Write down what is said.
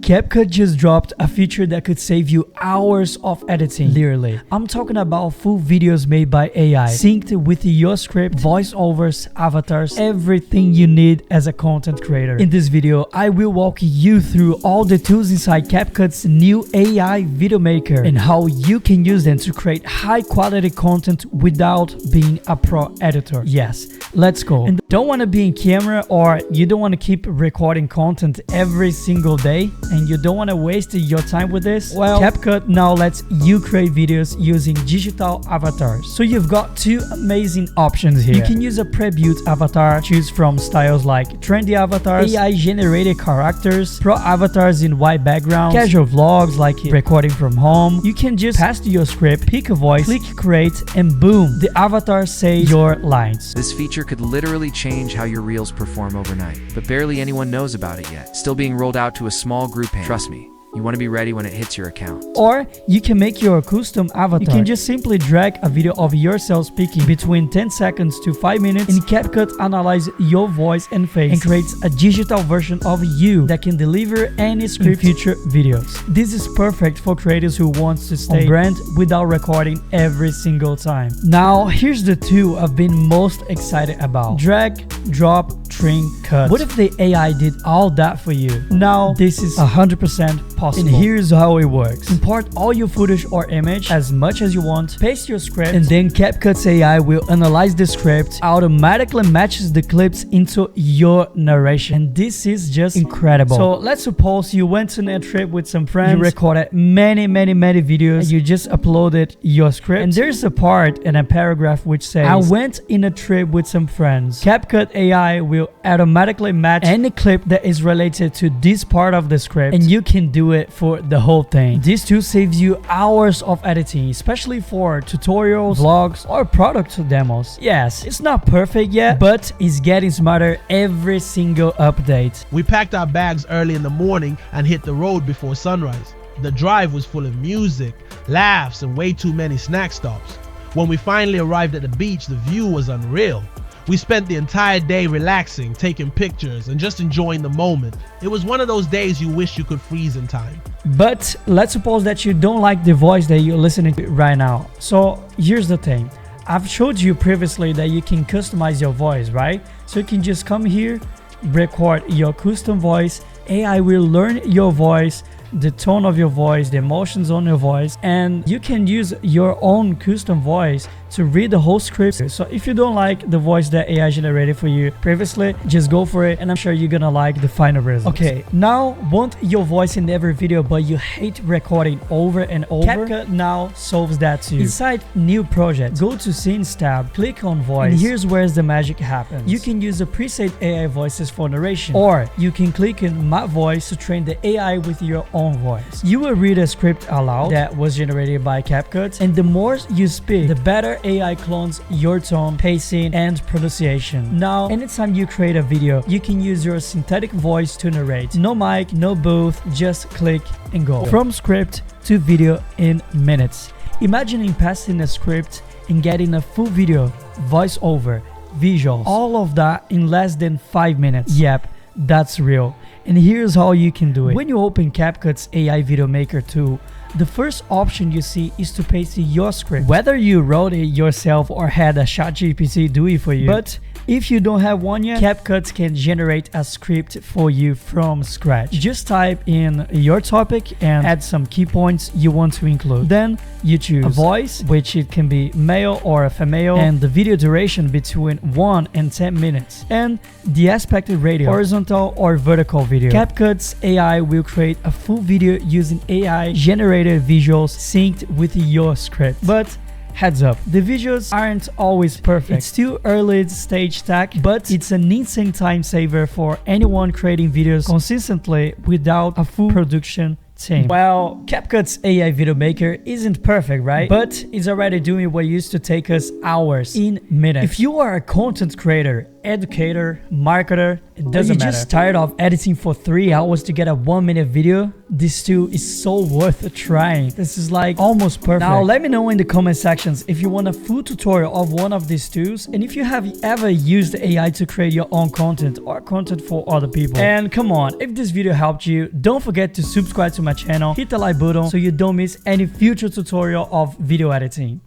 CapCut just dropped a feature that could save you hours of editing. Literally. I'm talking about full videos made by AI, synced with your script, voiceovers, avatars, everything you need as a content creator. In this video, I will walk you through all the tools inside CapCut's new AI video maker and how you can use them to create high quality content without being a pro editor. Yes, let's go. And don't want to be in camera, or you don't want to keep recording content every single day and you don't want to waste your time with this? Well, CapCut now lets you create videos using digital avatars. So you've got two amazing options here. You can use a pre-built avatar, choose from styles like trendy avatars, AI generated characters, pro avatars in white backgrounds, casual vlogs like recording from home. You can just paste your script, pick a voice, click create, and boom, the avatar says your lines. This feature could literally change how your reels perform overnight, but barely anyone knows about it yet. Still being rolled out to a small group. Trust me, you want to be ready when it hits your account. Or you can make your custom avatar. You can just simply drag a video of yourself speaking between 10 seconds to 5 minutes, and CapCut analyzes your voice and face and creates a digital version of you that can deliver any script in future videos. This is perfect for creators who want to stay on brand without recording every single time. Now, here's the two I've been most excited about: drag, drop, trim, cut. What if the AI did all that for you? Now, this is 100% possible. And here's how it works. Import all your footage or image as much as you want, paste your script, and then CapCut's AI will analyze the script, automatically matches the clips into your narration. And this is just incredible. So let's suppose you went on a trip with some friends, you recorded many videos, and you just uploaded your script. And there's a part in a paragraph which says, I went in a trip with some friends. CapCut AI will automatically match any clip that is related to this part of the script, and you can do it for the whole thing. This tool saves you hours of editing, especially for tutorials, vlogs, or product demos. Yes, it's not perfect yet, but it's getting smarter every single update. We packed our bags early in the morning and hit the road before sunrise. The drive was full of music, laughs, and way too many snack stops. When we finally arrived at the beach, the view was unreal. We spent the entire day relaxing, taking pictures, and just enjoying the moment. It was one of those days you wish you could freeze in time. But let's suppose that you don't like the voice that you're listening to right now. So here's the thing. I've showed you previously that you can customize your voice, right? So you can just come here, record your custom voice. AI will learn your voice, the tone of your voice, the emotions on your voice, and you can use your own custom voice to read the whole script. So if you don't like the voice that AI generated for you previously, just go for it, and I'm sure you're gonna like the final result. Okay, now want your voice in every video, but you hate recording over and over? CapCut now solves that too. Inside new project, go to scenes tab, click on voice, and here's where the magic happens. You can use the preset AI voices for narration, or you can click on my voice to train the AI with your own voice. You will read a script aloud that was generated by CapCut, and the more you speak, the better AI clones your tone, pacing, and pronunciation. Now, anytime you create a video, you can use your synthetic voice to narrate. No mic, no booth, just click and go. From script to video in minutes. Imagine passing a script and getting a full video, voiceover, visuals, all of that in less than 5 minutes. Yep, that's real. And here's how you can do it. When you open CapCut's AI Video Maker tool, the first option you see is to paste your script, whether you wrote it yourself or had a ChatGPT do it for you. But if you don't have one yet, CapCut can generate a script for you from scratch. Just type in your topic and add some key points you want to include. Then you choose a voice, which it can be male or a female, and the video duration between 1 and 10 minutes, and the aspect ratio, horizontal or vertical video. CapCut's AI will create a full video using AI generated visuals synced with your script. But heads up, the visuals aren't always perfect. It's still early stage tech, but it's an insane time saver for anyone creating videos consistently without a full production team. Well, CapCut's AI video maker isn't perfect, right? But it's already doing what used to take us hours in minutes. If you are a content creator, educator, marketer, it doesn't matter. You're just tired of editing for 3 hours to get a 1-minute video, this tool is so worth trying. This is like almost perfect. Now let me know in the comment sections if you want a full tutorial of one of these tools and if you have ever used AI to create your own content or content for other people. And come on, if this video helped you, don't forget to subscribe to my channel, hit the like button so you don't miss any future tutorial of video editing.